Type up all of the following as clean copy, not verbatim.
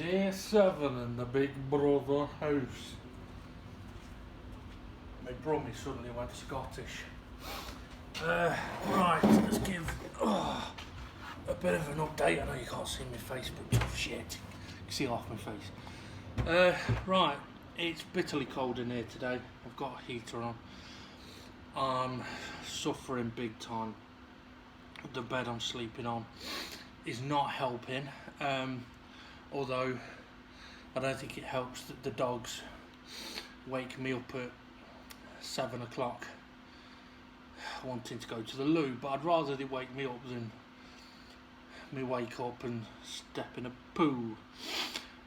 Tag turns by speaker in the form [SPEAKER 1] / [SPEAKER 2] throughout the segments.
[SPEAKER 1] Day 7 in the Big Brother house. My brummy suddenly went Scottish. Right, let's give a bit of an update. I know you can't see my face, but tough shit. You can see half my face. Right, it's bitterly cold in here today. I've got a heater on. I'm suffering big time. The bed I'm sleeping on is not helping. Although I don't think it helps that the dogs wake me up at 7 o'clock wanting to go to the loo, but I'd rather they wake me up than me wake up and step in a poo.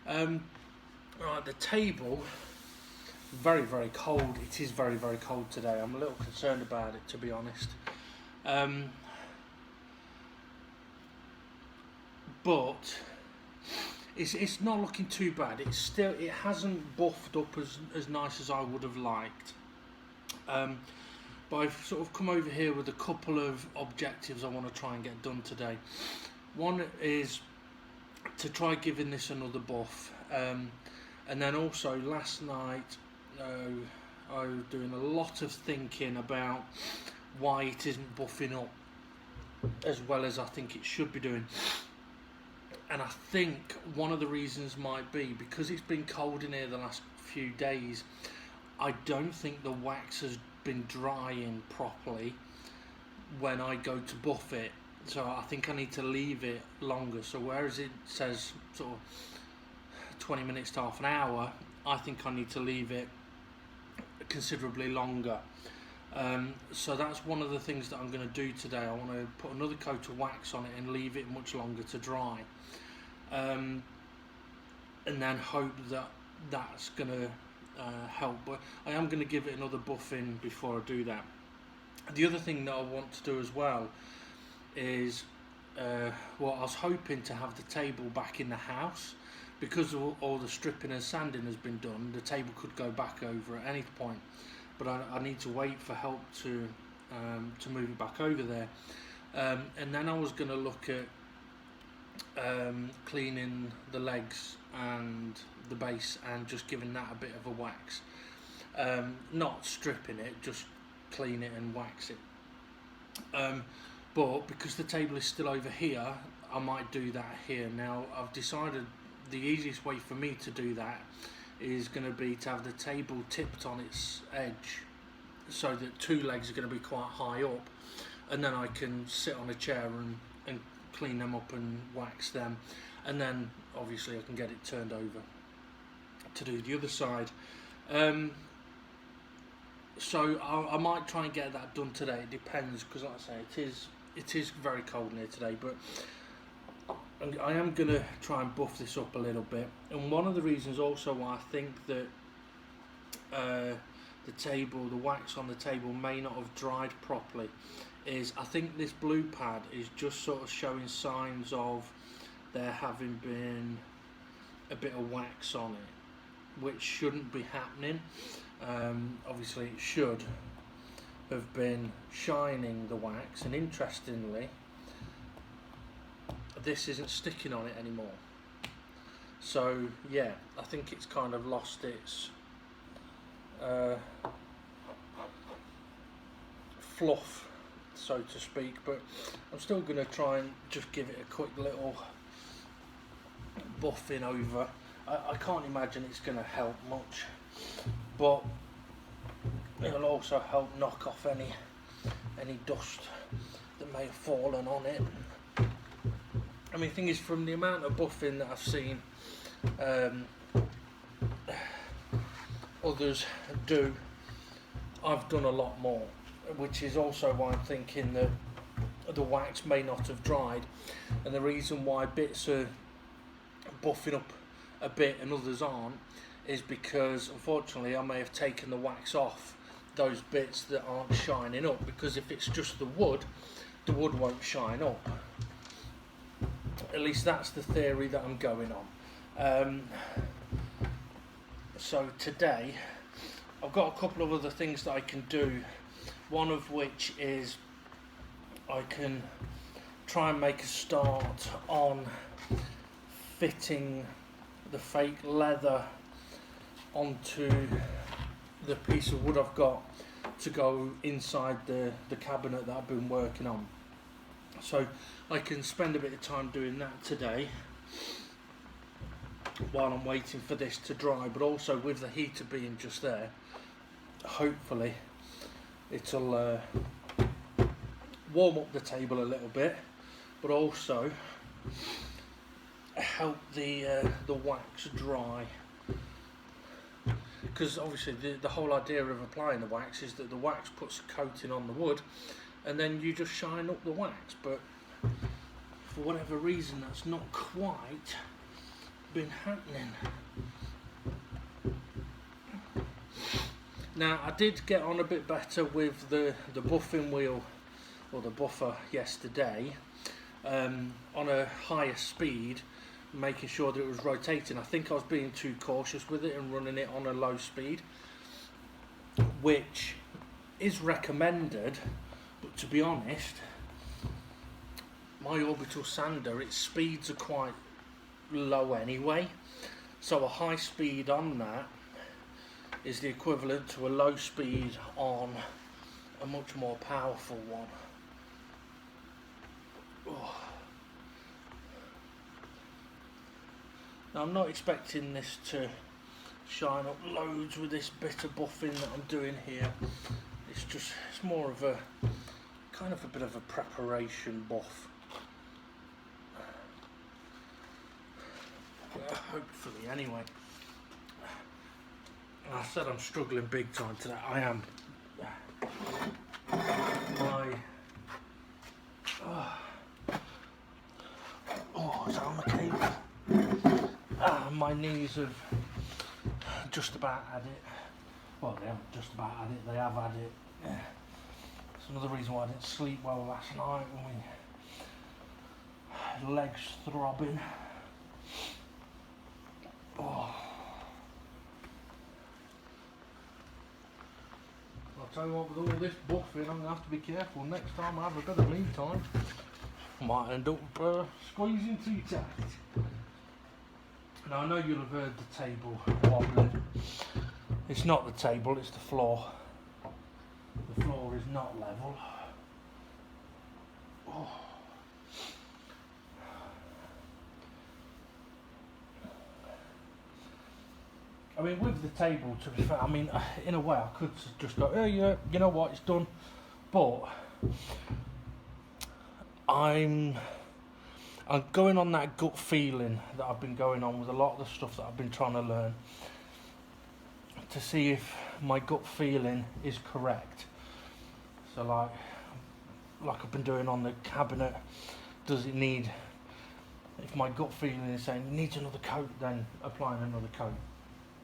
[SPEAKER 1] Right, the table, very cold. It is very cold today. I'm a little concerned about it, to be honest. But it's not looking too bad. It hasn't buffed up as nice as I would have liked. But I've sort of come over here with a couple of objectives I want to try and get done today. One is to try giving this another buff, and then also last night I was doing a lot of thinking about why it isn't buffing up as well as I think it should be doing. And I think one of the reasons might be because it's been cold in here the last few days. I don't think the wax has been drying properly when I go to buff it, so I think I need to leave it longer. So whereas it says sort of 20 minutes to half an hour, I think I need to leave it considerably longer. So that's one of the things that I'm going to do today. I want to put another coat of wax on it and leave it much longer to dry, and then hope that that's going to help. But I am going to give it another buffing before I do that. The other thing that I want to do as well is I was hoping to have the table back in the house. Because all the stripping and sanding has been done, the table could go back over at any point, but I need to wait for help to move it back over there. And then I was going to look at cleaning the legs and the base and just giving that a bit of a wax. Not stripping it, just clean it and wax it. But because the table is still over here, I might do that here. Now I've decided the easiest way for me to do that is going to be to have the table tipped on its edge so that two legs are going to be quite high up, and then I can sit on a chair and clean them up and wax them, and then obviously I can get it turned over to do the other side. So I might try and get that done today. It depends, because like I say, it is very cold in here today, but I am going to try and buff this up a little bit. And one of the reasons also why I think that the wax on the table may not have dried properly is I think this blue pad is just sort of showing signs of there having been a bit of wax on it, which shouldn't be happening. Obviously it should have been shining the wax, and interestingly this isn't sticking on it anymore. So yeah, I think it's kind of lost its fluff, so to speak, but I'm still going to try and just give it a quick little buffing over. I can't imagine it's going to help much, but it'll also help knock off any dust that may have fallen on it. I mean, the thing is, from the amount of buffing that I've seen others do, I've done a lot more, which is also why I'm thinking that the wax may not have dried, and the reason why bits are buffing up a bit and others aren't is because unfortunately I may have taken the wax off those bits that aren't shining up, because if it's just the wood won't shine up. At least that's the theory that I'm going on. So today I've got a couple of other things that I can do, one of which is I can try and make a start on fitting the fake leather onto the piece of wood I've got to go inside the cabinet that I've been working on. So I can spend a bit of time doing that today while I'm waiting for this to dry, but also with the heater being just there, hopefully it'll warm up the table a little bit, but also help the wax dry, because obviously the whole idea of applying the wax is that the wax puts a coating on the wood and then you just shine up the wax, but for whatever reason that's not quite been happening. Now I did get on a bit better with the buffing wheel or the buffer yesterday, on a higher speed, making sure that it was rotating. I think I was being too cautious with it and running it on a low speed, which is recommended, but to be honest, my orbital sander, its speeds are quite low anyway, so a high speed on that is the equivalent to a low speed on a much more powerful one. Oh. Now I'm not expecting this to shine up loads with this bit of buffing that I'm doing here. It's more of a kind of a bit of a preparation buff. Hopefully anyway. I said I'm struggling big time today. I am. Is that on the cable? My knees have just about had it. Well, they haven't just about had it, they have had it. It's another reason why I didn't sleep well last night, when my legs throbbing. Oh. I'll tell you what, with all this buffing, I'm going to have to be careful next time I have a bit of lead time. I might end up squeezing too tight. Now I know you'll have heard the table wobbling. It's not the table, it's the floor. The floor is not level. Oh. I mean, with the table, to be fair, I mean, in a way I could just go, oh yeah, you know what, it's done. But I'm going on that gut feeling that I've been going on with a lot of the stuff that I've been trying to learn, to see if my gut feeling is correct. So like I've been doing on the cabinet, does it need, if my gut feeling is saying it needs another coat, then applying another coat.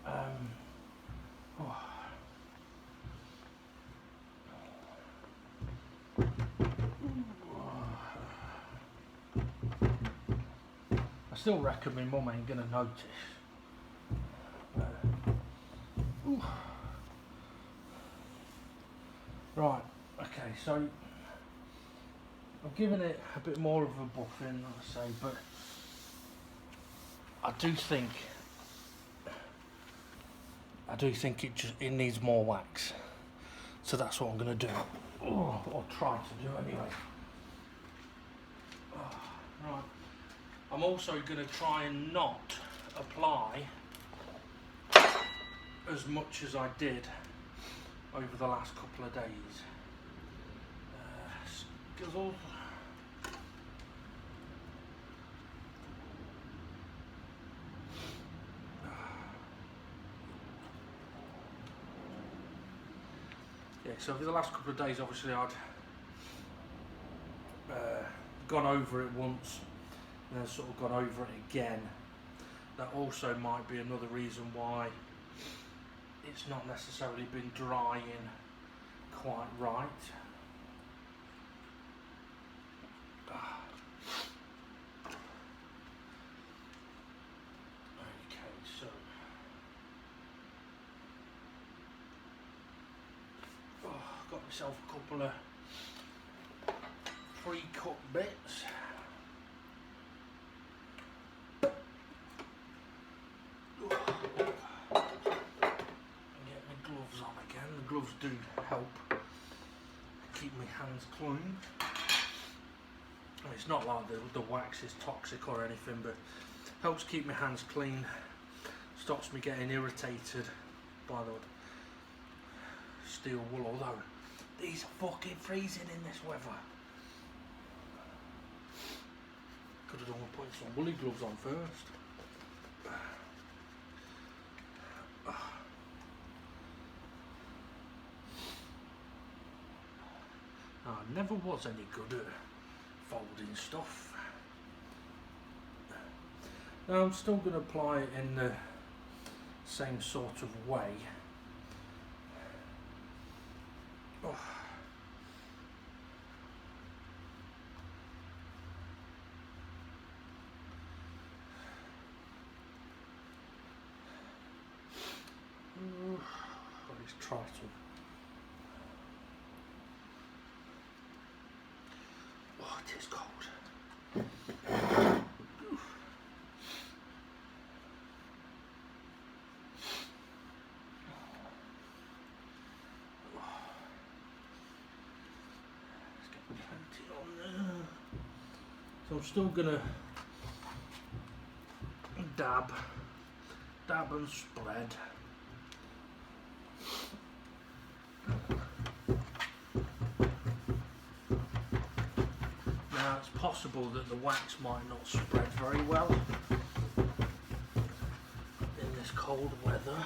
[SPEAKER 1] I still reckon my mum ain't gonna notice. Right, okay, so I've given it a bit more of a buffing, like I say, but I do think it needs more wax. So that's what I'm going to do, or try to do anyway. Right, I'm also going to try and not apply as much as I did over the last couple of days. Yeah, so over the last couple of days, obviously I'd gone over it once and then sort of gone over it again. That also might be another reason why it's not necessarily been drying quite right. Okay, so got myself a couple of pre-cut bits. do help keep my hands clean. And it's not like the wax is toxic or anything, but helps keep my hands clean, stops me getting irritated by the steel wool, although these are fucking freezing in this weather. Could have done with putting some woolly gloves on first. I never was any good at folding stuff. Now I'm still going to apply it in the same sort of way. Oh. Let's try to. Oh, it is cold. So I'm still gonna dab and spread. Now it's possible that the wax might not spread very well in this cold weather.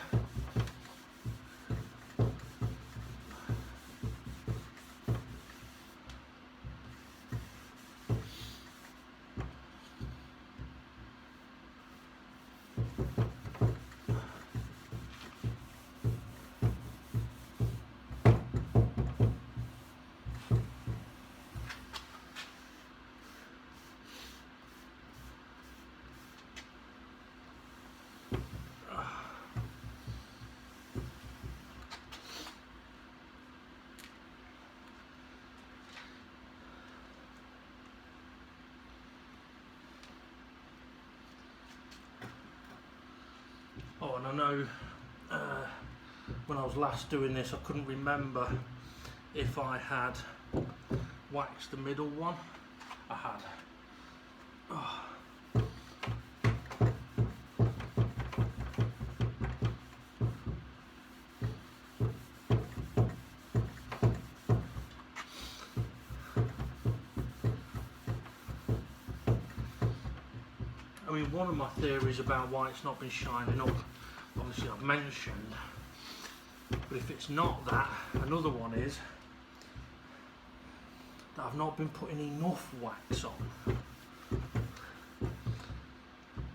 [SPEAKER 1] Oh, and I know when I was last doing this, I couldn't remember if I had waxed the middle one. I had. Oh. I mean, one of my theories about why it's not been shining up, obviously I've mentioned, but if it's not that, another one is that I've not been putting enough wax on,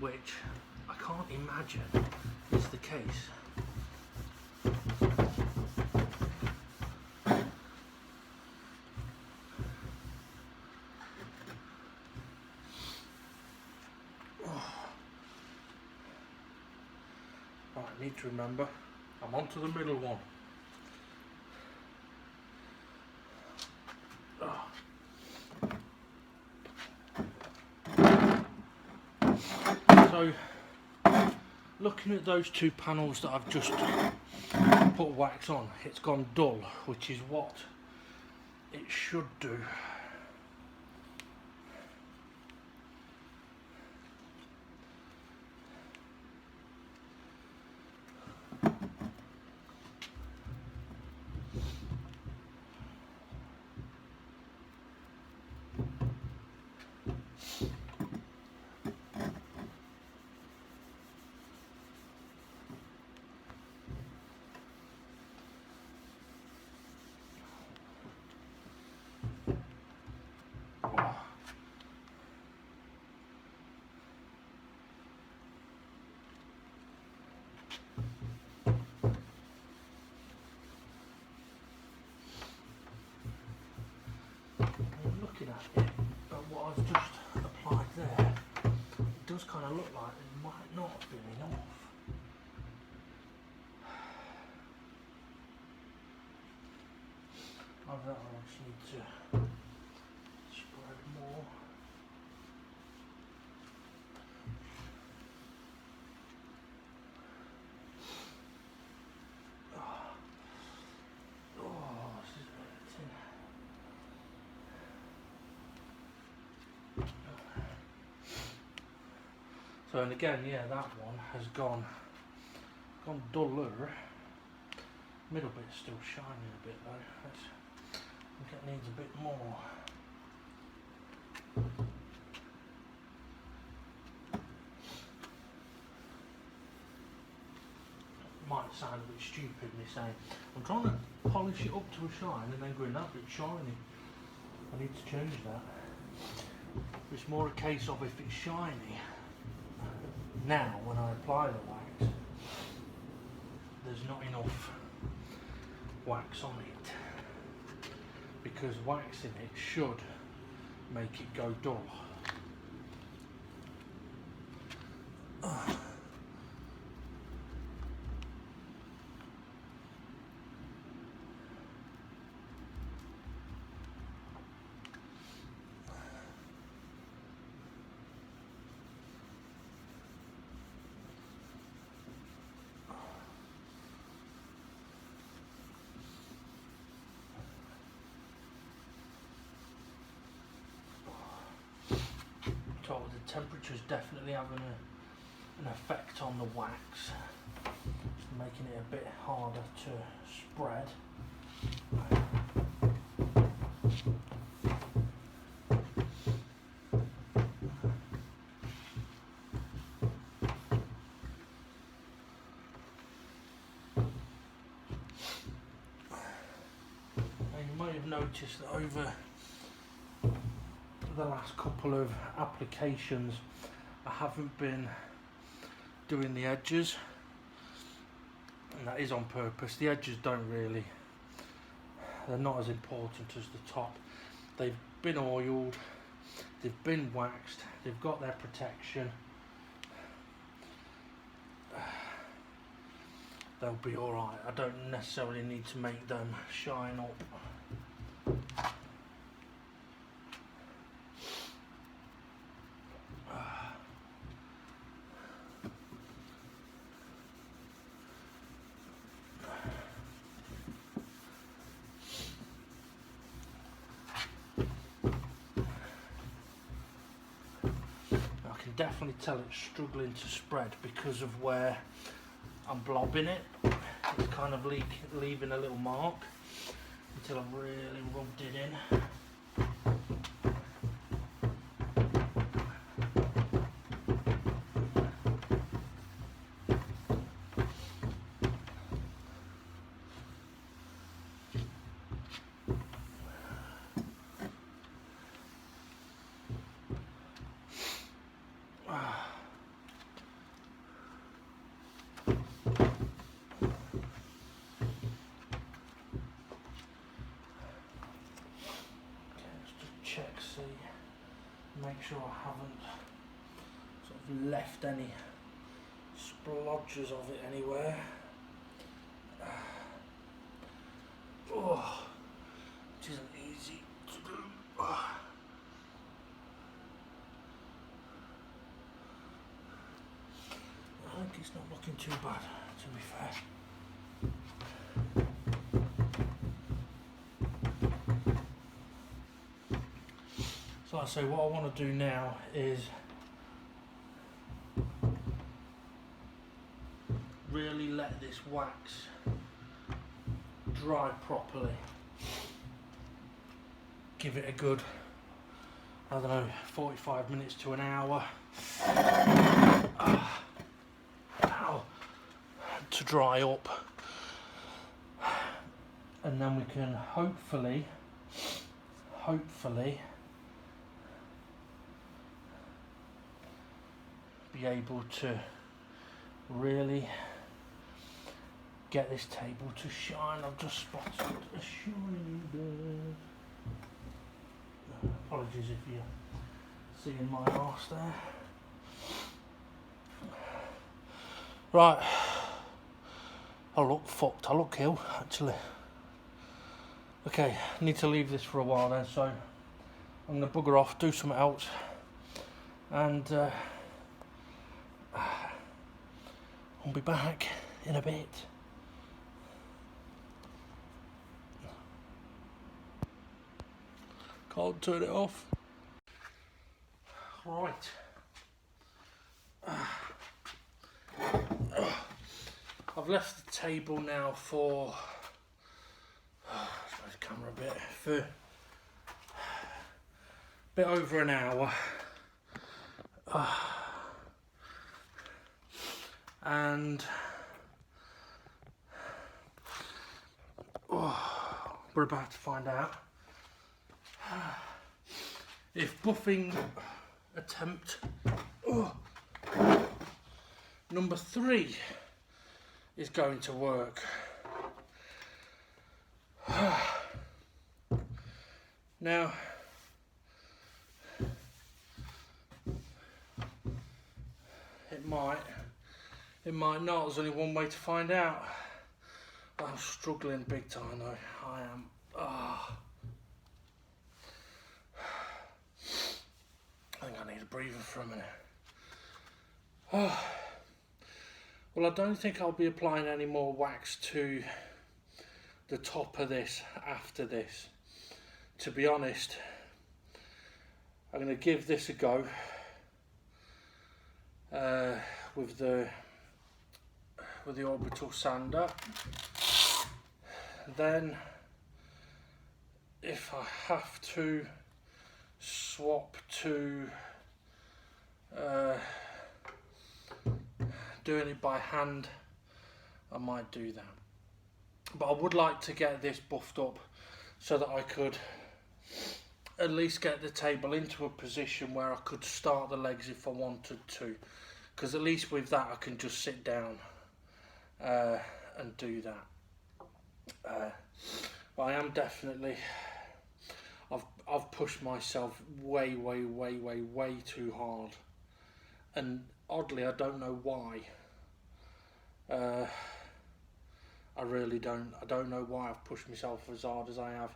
[SPEAKER 1] which I can't imagine is the case. I need to remember, I'm on to the middle one. So, looking at those two panels that I've just put wax on, it's gone dull, which is what it should do. Looking at it, but what I've just applied there, it does kind of look like it might not have been enough. I don't know, I just need to spread more. So, and again, yeah, that one has gone duller. Middle bit's still shining a bit though. I think it needs a bit more. Might sound a bit stupid me saying, I'm trying to polish it up to a shine and then going, that bit's shiny. I need to change that. It's more a case of if it's shiny, now when I apply the wax, there's not enough wax on it. Because waxing it should make it go dull. So the temperature's definitely having an effect on the wax, making it a bit harder to spread. And you might have noticed that over the last couple of applications I haven't been doing the edges, and that is on purpose. The edges they're not as important as the top. They've been oiled, they've been waxed, they've got their protection. They'll be alright. I don't necessarily need to make them shine up. Definitely tell it's struggling to spread because of where I'm blobbing it. It's kind of leaving a little mark until I've really rubbed it in. Make sure I haven't sort of left any splodges of it anywhere. Oh, it isn't easy to do. I think it's not looking too bad, to be fair. So like I say, what I want to do now is really let this wax dry properly. Give it a good, I don't know, 45 minutes to an hour to dry up, and then we can hopefully be able to really get this table to shine. I've just spotted a shiny bit. Apologies if you're seeing my arse there. Right, I look fucked, I look ill actually. Okay, need to leave this for a while then, so I'm going to bugger off, do something else, and I'll be back in a bit. Can't turn it off. Right. left the table now for the camera a bit, for a bit over an hour, and we're about to find out if buffing attempt number 3 is going to work. Now, it might not. There's only one way to find out. I'm struggling big time though. I am. I think I need a breather for a minute. Well, I don't think I'll be applying any more wax to the top of this after this. To be honest, I'm going to give this a go with the orbital sander. Then, if I have to swap to doing it by hand, I might do that. But I would like to get this buffed up so that I could at least get the table into a position where I could start the legs if I wanted to, because at least with that I can just sit down and do that. But I am definitely, I've pushed myself way too hard, and oddly I don't know why. I really don't. I don't know why I've pushed myself as hard as I have,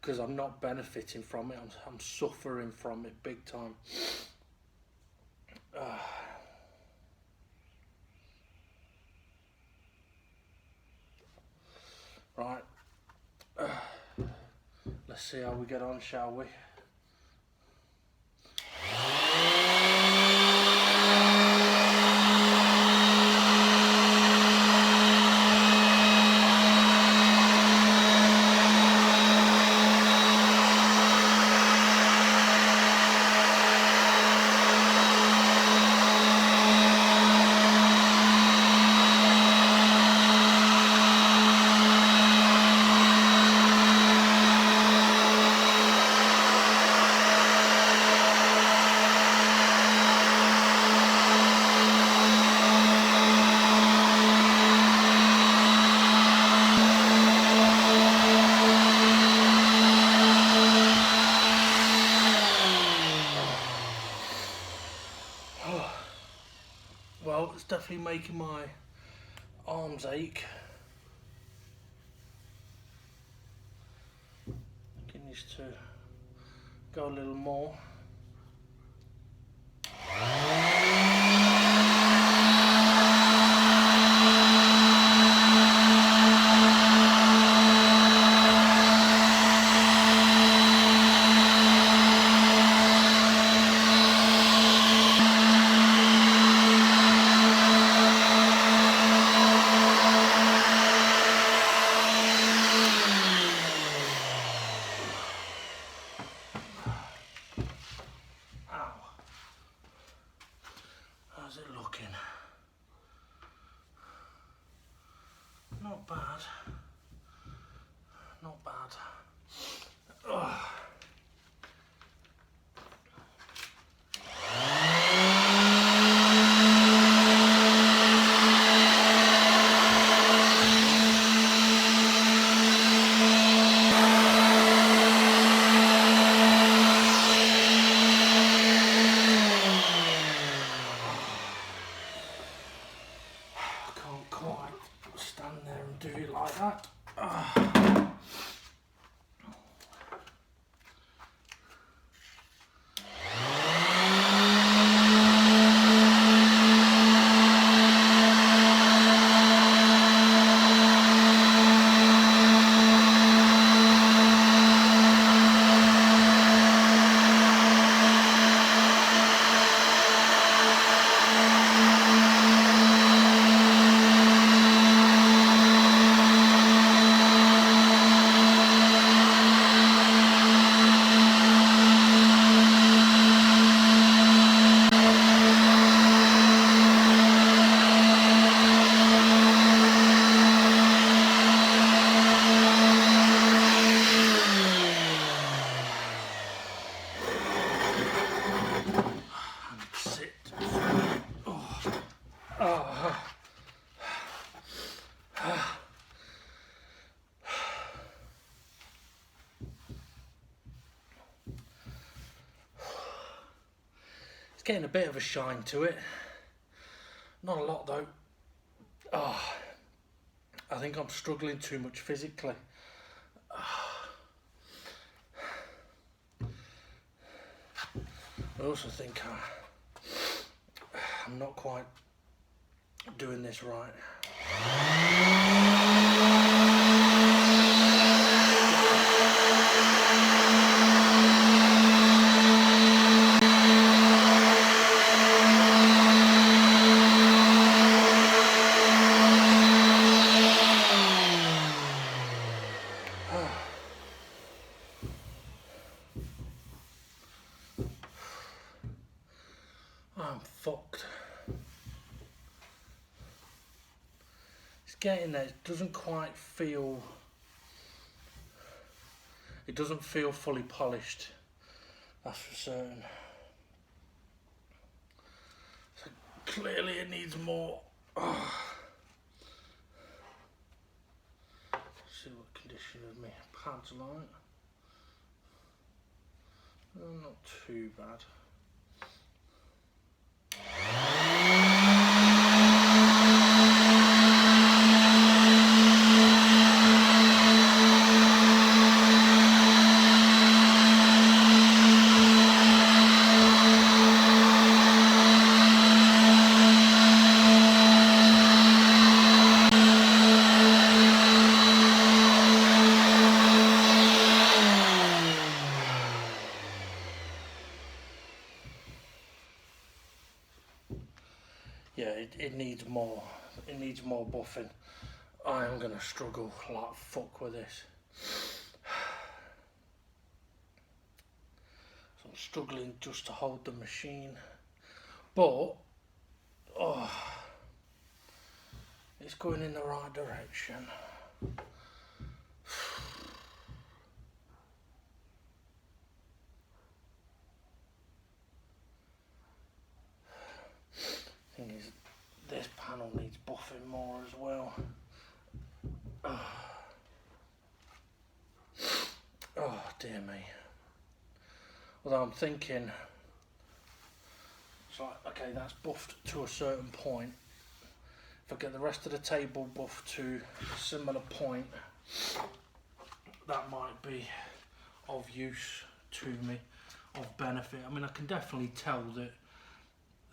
[SPEAKER 1] because I'm not benefiting from it. I'm suffering from it big time. Right. Let's see how we get on, shall we? Well, it's definitely making my arms ache. It needs to go a little more. How's it looking? Not bad. Not bad. Ugh. Quite stand there and do it like that. It's getting a bit of a shine to it. Not a lot though. I think I'm struggling too much physically. I also think I'm not quite doing this right. I'm fucked. It's getting there. It doesn't quite feel. It doesn't feel fully polished. That's for certain. So clearly, it needs more. See what condition of my pads like. Not too bad. Yeah, it needs more. It needs more buffing. I am gonna struggle like fuck with this. So I'm struggling just to hold the machine, but it's going in the right direction. Thing is, this panel needs buffing more as well. Oh dear me. Although I'm thinking, it's like, okay, that's buffed to a certain point. If I get the rest of the table buffed to a similar point, that might be of use to me, of benefit. I mean, I can definitely tell that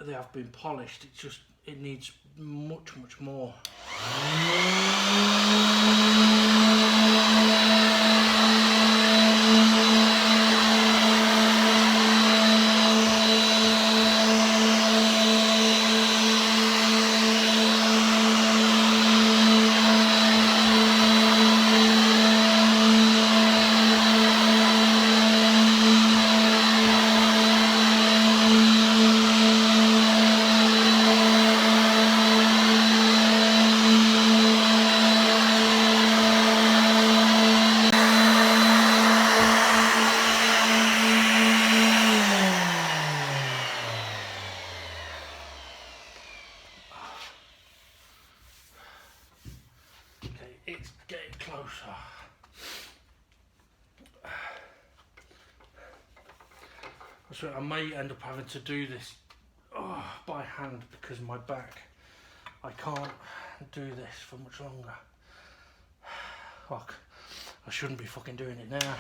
[SPEAKER 1] they have been polished. It's just, it needs much more. It's getting closer. So I may end up having to do this by hand because my back, I can't do this for much longer. Fuck, I shouldn't be fucking doing it now.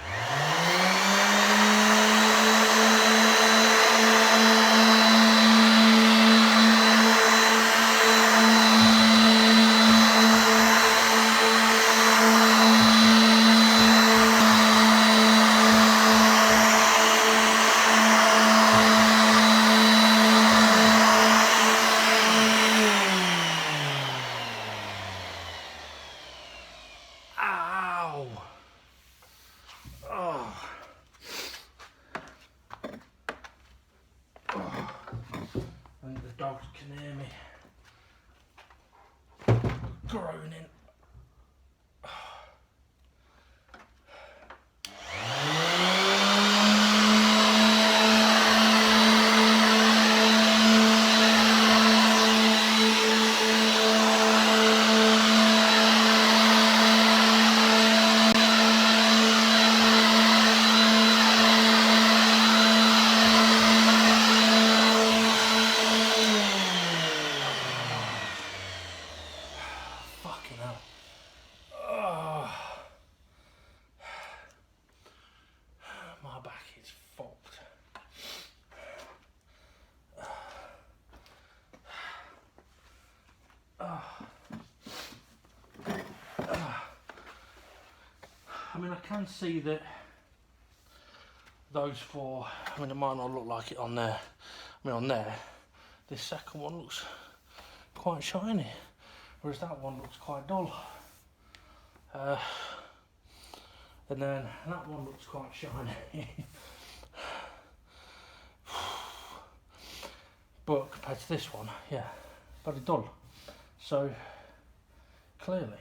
[SPEAKER 1] Dogs can hear me groaning. Fucking hell. Oh. My back is fucked. I mean, I can see that those four, I mean, it might not look like it on there. I mean, on there, this second one looks quite shiny, whereas that one looks quite dull. And then that one looks quite shiny. But compared to this one, yeah, very dull. So, clearly,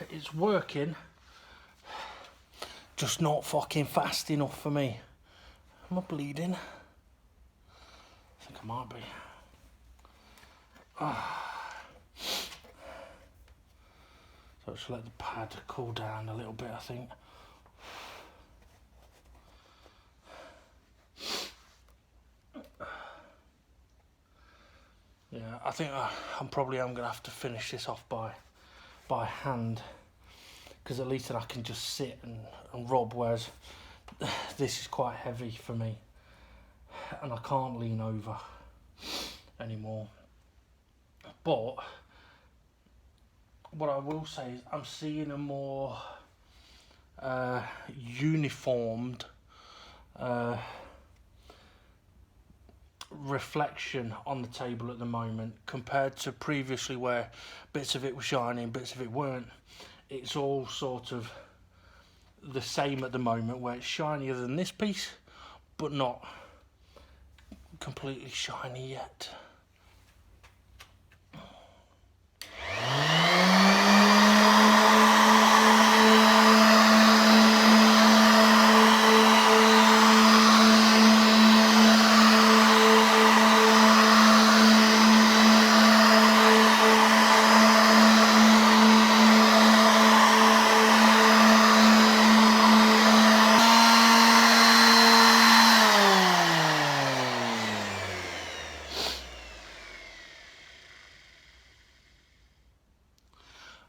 [SPEAKER 1] it's working, just not fucking fast enough for me. Am I bleeding? I think I might be. So just let the pad cool down a little bit, I think. Yeah, I think I'm probably going to have to finish this off by hand, because at least then I can just sit and rub, whereas this is quite heavy for me and I can't lean over anymore. But what I will say is I'm seeing a more uniformed reflection on the table at the moment, compared to previously where bits of it were shiny and bits of it weren't. It's all sort of the same at the moment, where it's shinier than this piece but not completely shiny yet.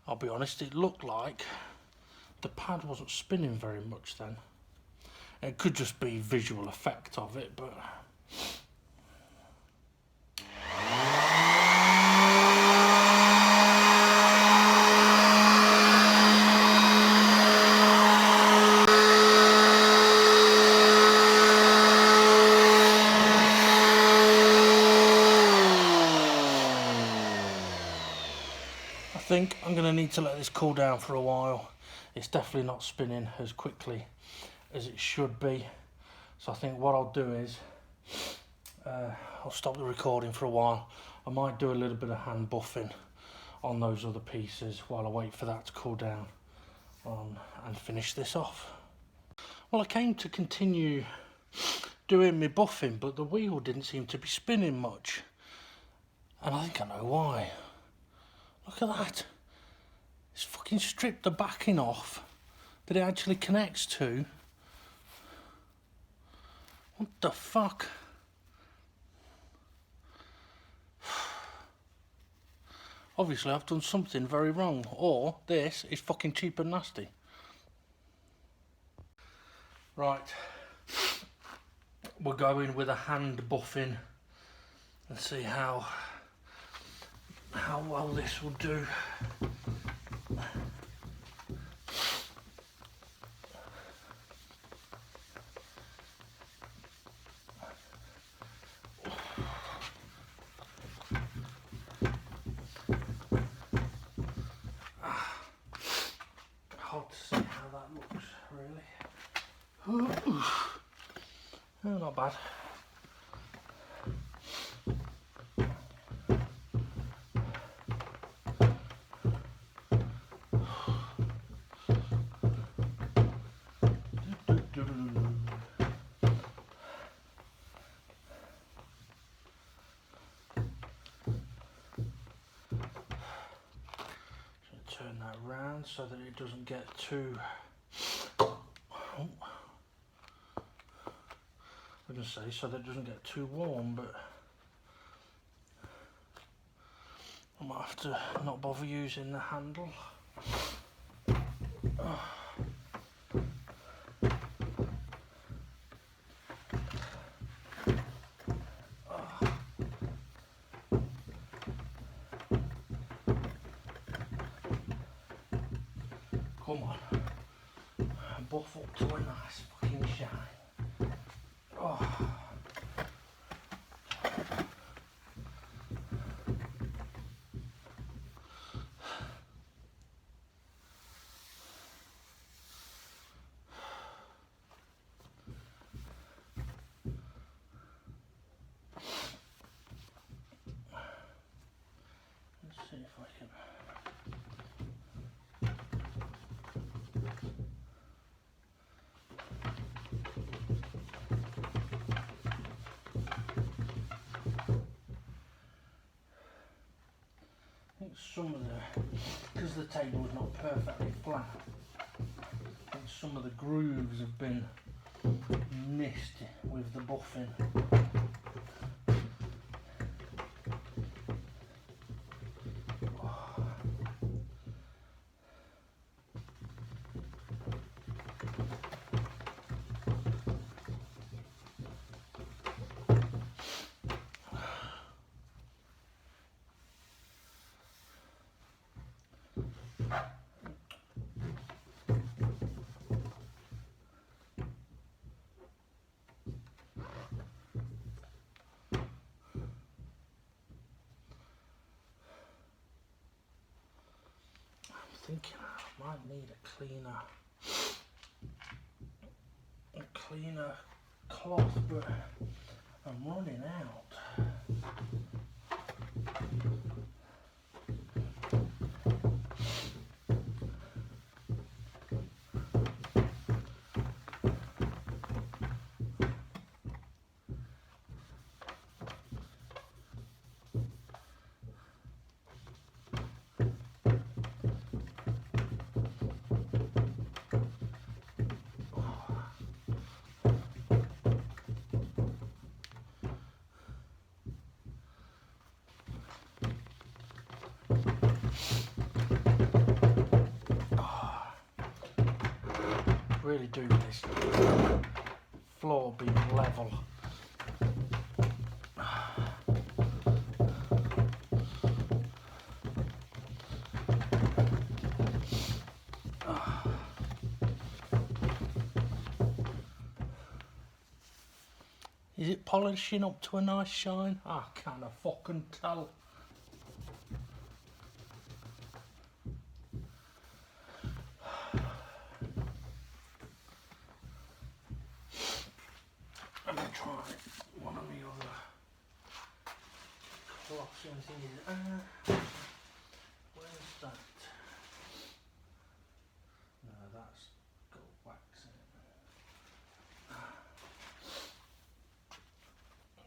[SPEAKER 1] I'll be honest, it looked like the pad wasn't spinning very much then. It could just be visual effect of it, but I think I'm going to need to let this cool down for a while. It's definitely not spinning as quickly as it should be. So I think what I'll do is I'll stop the recording for a while. I might do a little bit of hand buffing on those other pieces while I wait for that to cool down and finish this off. Well, I came to continue doing my buffing, but the wheel didn't seem to be spinning much. And I think I know why. Look at that. It's fucking stripped the backing off that it actually connects to. What the fuck? Obviously I've done something very wrong, or this is fucking cheap and nasty. Right. We're going with a hand buffing and see how well this will do. Hard to see how that looks, really. Oh, not bad. Turn that round so that it doesn't get too, I'm going to say so that it doesn't get too warm, but I might have to not bother using the handle. Come on, buff up to a nice fucking shine. Oh. Let's see if I can. I think some of the, because the table is not perfectly flat, I think some of the grooves have been missed with the buffing. Thinking I might need a cleaner cloth, but I'm running out. Really do this floor being level. Is it polishing up to a nice shine? I can't fucking tell. I'm gonna try one of the other cloths and things. Where's that? No, that's got wax in it.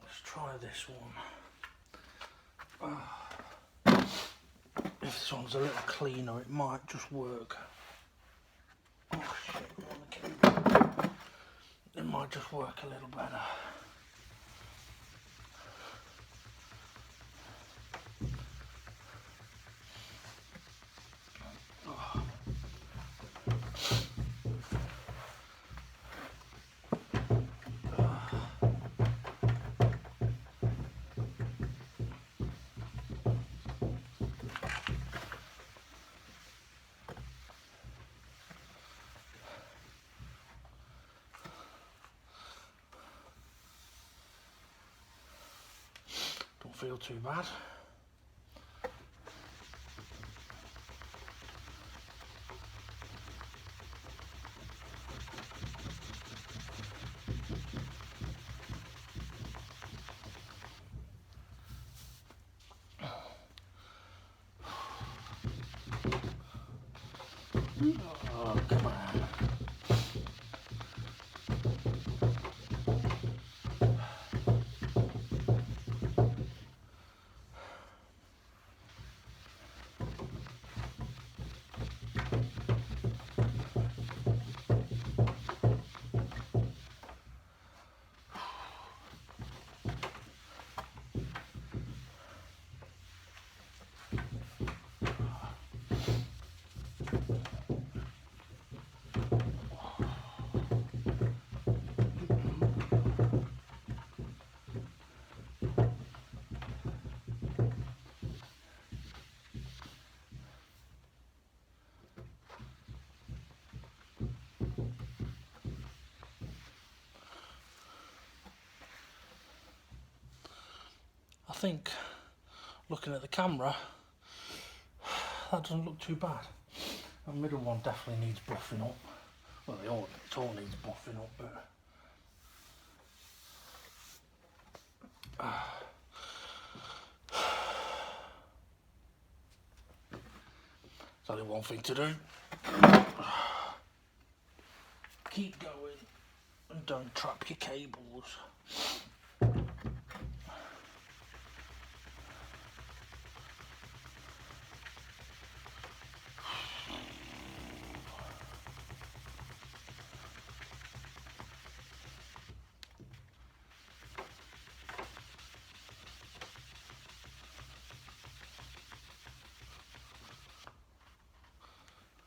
[SPEAKER 1] Let's try this one. If this one's a little cleaner, it might just work. Oh shit, it might just work a little better. Don't feel too bad. Oh, come on. think, looking at the camera, that doesn't look too bad. The middle one definitely needs buffing up. Well, it all needs buffing up, but there's only one thing to do. Keep going and don't trap your cables.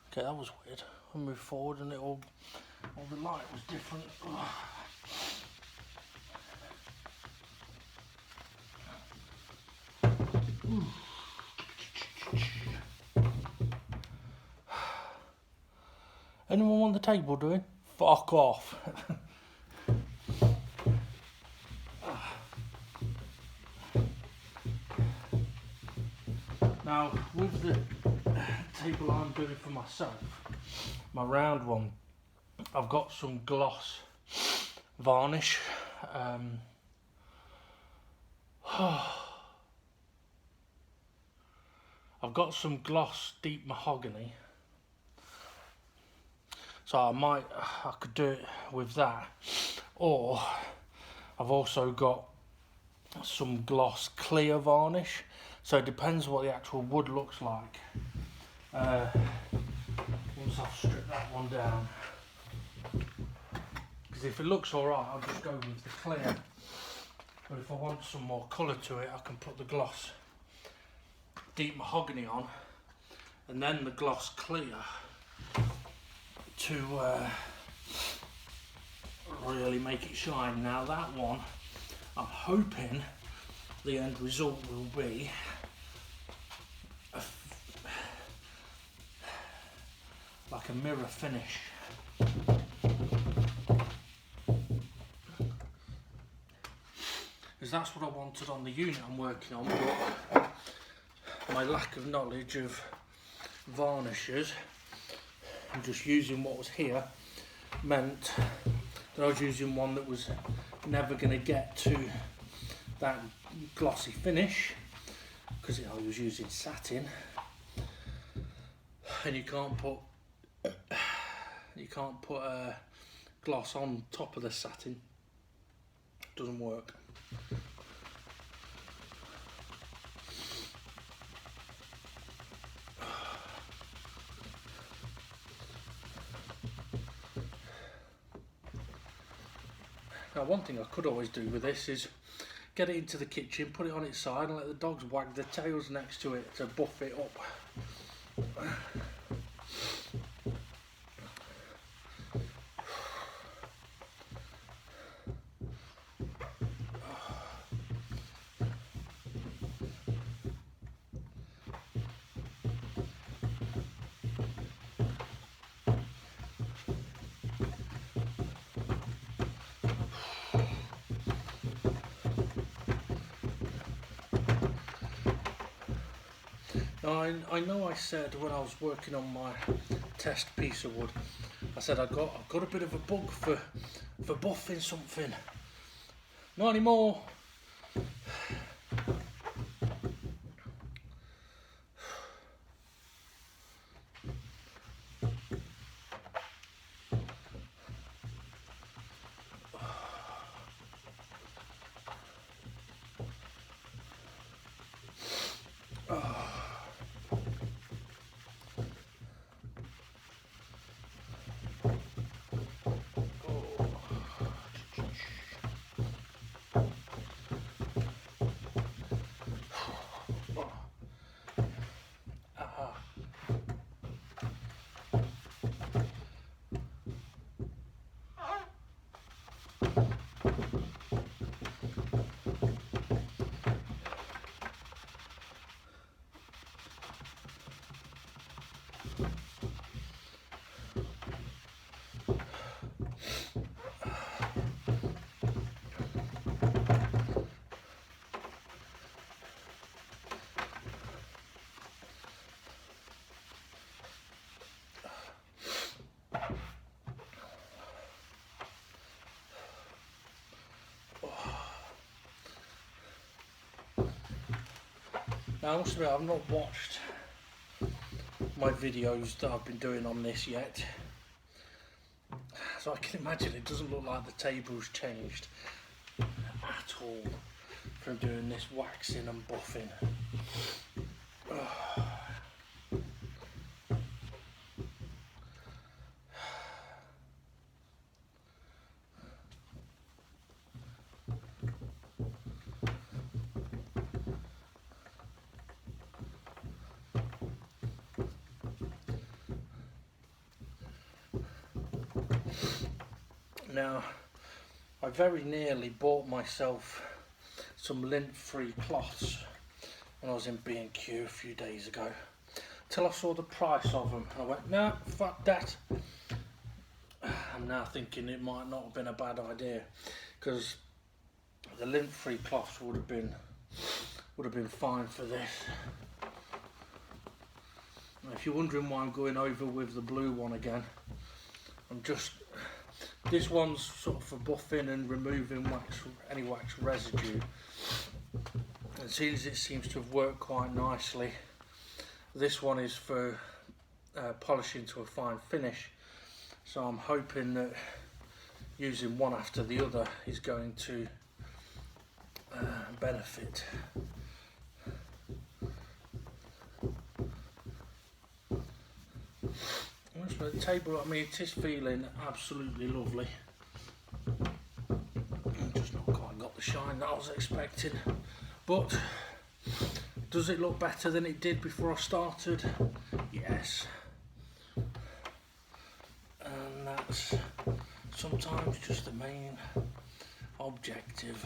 [SPEAKER 1] Okay, that was weird. I moved forward and all the light was different. Anyone want the table doing? Fuck off. Now, with the table I'm doing for myself, my round one, I've got some gloss varnish. I've got some gloss deep mahogany, so I could do it with that, or I've also got some gloss clear varnish, so it depends what the actual wood looks like. Once I've stripped that one down, because if it looks alright I'll just go with the clear, but if I want some more colour to it I can put the gloss deep mahogany on and then the gloss clear to really make it shine. Now that one, I'm hoping the end result will be like a mirror finish. Because that's what I wanted on the unit I'm working on, but my lack of knowledge of varnishes and just using what was here meant that I was using one that was never going to get to that glossy finish, because I was using satin, and you can't put gloss on top of the satin. It doesn't work. Now, one thing I could always do with this is get it into the kitchen, put it on its side and let the dogs wag their tails next to it to buff it up. I know I said when I was working on my test piece of wood, I said I've got a bit of a bug for buffing something. Not anymore. Now, I must admit, I've not watched my videos that I've been doing on this yet, so I can imagine it doesn't look like the table's changed at all from doing this waxing and buffing. Now, I very nearly bought myself some lint-free cloths when I was in B&Q a few days ago, till I saw the price of them. I went, no, fuck that. I'm now thinking it might not have been a bad idea, because the lint-free cloths would have been fine for this. And if you're wondering why I'm going over with the blue one again, this one's sort of for buffing and removing any wax residue. And since it seems to have worked quite nicely, this one is for polishing to a fine finish. So I'm hoping that using one after the other is going to benefit. The table, I mean, it is feeling absolutely lovely. I've just not quite got the shine that I was expecting, but does it look better than it did before I started? Yes. And that's sometimes just the main objective.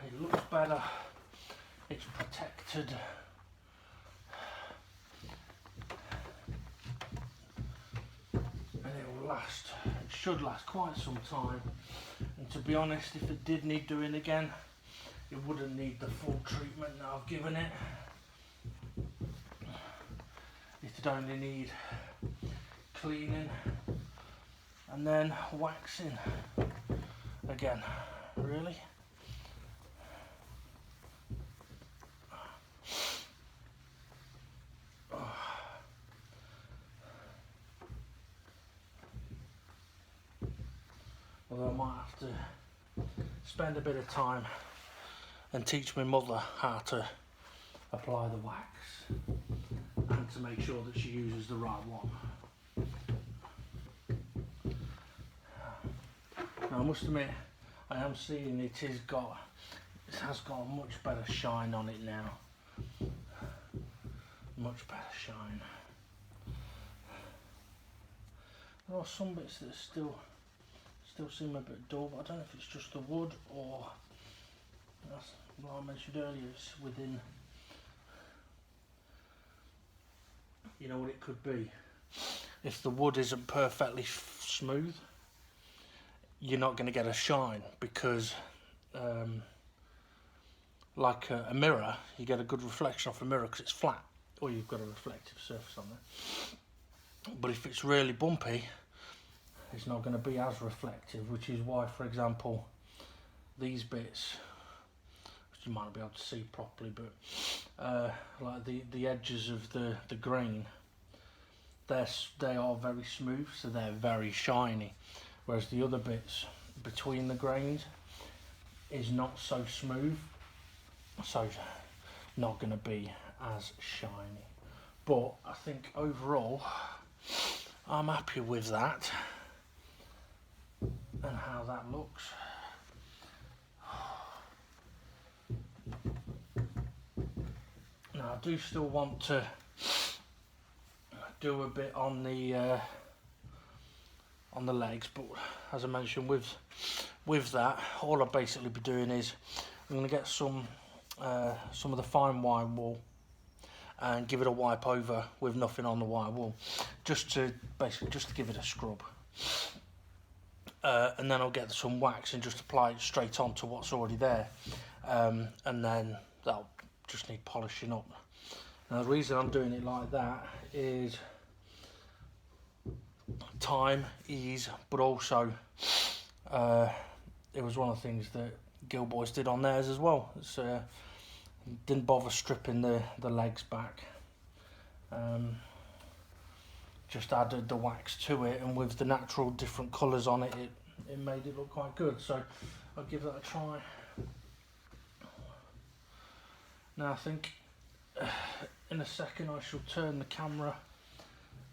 [SPEAKER 1] It looks better, it's protected, and it will last, it should last quite some time. And to be honest, if it did need doing again, it wouldn't need the full treatment that I've given it. It'd only need cleaning and then waxing again. Really? Although I might have to spend a bit of time and teach my mother how to apply the wax and to make sure that she uses the right one. Now, I must admit, I am seeing it has got a much better shine on it now. Much better shine. There are some bits that still seem a bit dull, but I don't know if it's just the wood or, that's what I mentioned earlier, it's within, you know what it could be. If the wood isn't perfectly smooth, you're not going to get a shine, because like a mirror, you get a good reflection off a mirror because it's flat, or you've got a reflective surface on there. But if it's really bumpy, it's not going to be as reflective, which is why, for example, these bits, which you might not be able to see properly, but like the edges of the grain, they are very smooth, so they're very shiny, whereas the other bits between the grains is not so smooth, so not going to be as shiny. But I think overall I'm happy with that and how that looks. Now I do still want to do a bit on the legs, but as I mentioned, with that, all I'll basically be doing is I'm going to get some of the fine wire wool and give it a wipe over with nothing on the wire wool, just to give it a scrub. and then I'll get some wax and just apply it straight onto what's already there, and then that'll just need polishing up. Now the reason I'm doing it like that is time, ease, but also it was one of the things that Gilboys did on theirs as well. It's, didn't bother stripping the legs back, just added the wax to it, and with the natural different colours on it, it made it look quite good. So I'll give that a try. Now I think in a second I shall turn the camera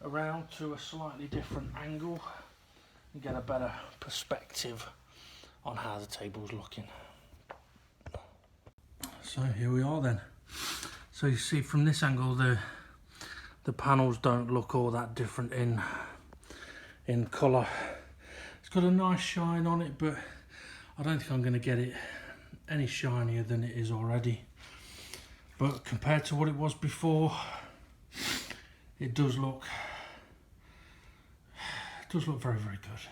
[SPEAKER 1] around to a slightly different angle and get a better perspective on how the table's looking. So here we are then. So you see from this angle the panels don't look all that different in colour. It's got a nice shine on it, but I don't think I'm going to get it any shinier than it is already. But compared to what it was before, it does look very, very good.